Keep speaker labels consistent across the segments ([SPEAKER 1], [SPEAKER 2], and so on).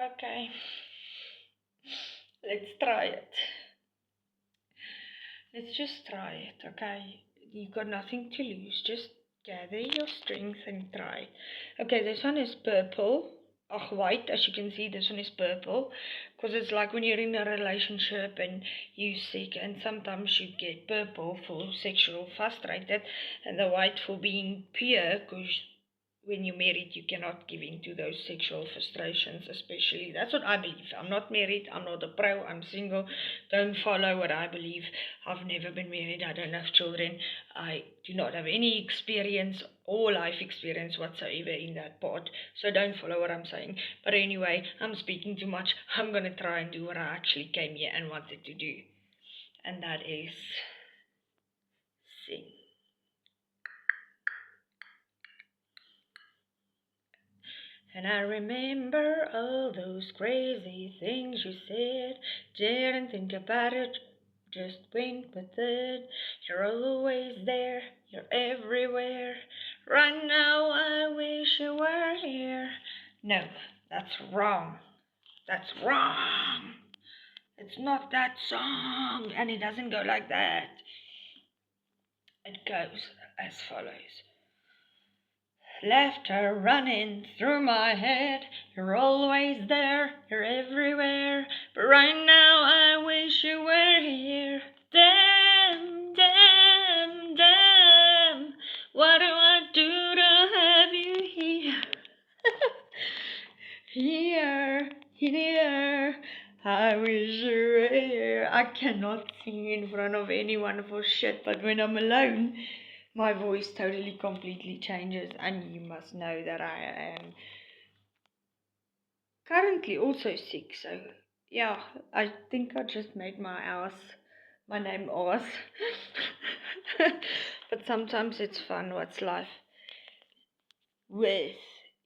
[SPEAKER 1] Okay, let's try it. Let's just try it, okay? You've got nothing to lose. Just gather your strength and try. Okay, this one is purple. White, as you can see, this one is purple. Because it's like when you're in a relationship and you're sick, and sometimes you get purple for sexual frustrated, and the white for being pure, because when you're married, you cannot give in to those sexual frustrations, especially. That's what I believe. I'm not married. I'm not a pro. I'm single. Don't follow what I believe. I've never been married. I don't have children. I do not have any experience or life experience whatsoever in that part. So don't follow what I'm saying. But anyway, I'm speaking too much. I'm going to try and do what I actually came here and wanted to do. And that is sing. And I remember all those crazy things you said. Didn't think about it, just went with it. You're always there, you're everywhere. Right now I wish you were here. No, that's wrong. That's wrong. It's not that song, and it doesn't go like that. It goes as follows. Laughter running through my head. You're always there, you're everywhere. But right now I wish you were here. Damn, damn, damn. What do I do to have you here? Here. I wish you were here. I cannot sing in front of anyone for shit, but when I'm alone, my voice totally, completely changes, and you must know that I am currently also sick, so yeah, I think I just made my name Oz. But sometimes it's fun. What's life with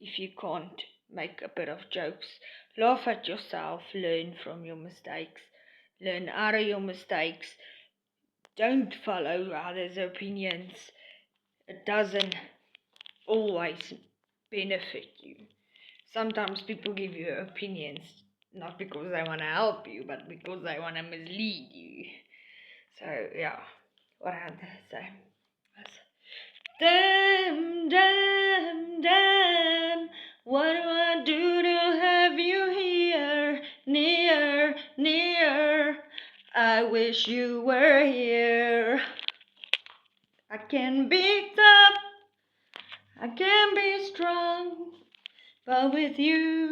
[SPEAKER 1] if you can't make a bit of jokes? Laugh at yourself, learn from your mistakes, learn out of your mistakes. Don't follow others' opinions. It doesn't always benefit you. Sometimes people give you opinions not because they want to help you, but because they want to mislead you. So yeah, what I had to say was, damn, damn, damn. What do I do to have you here, near? I wish you were here. I can be tough, I can be strong, but with you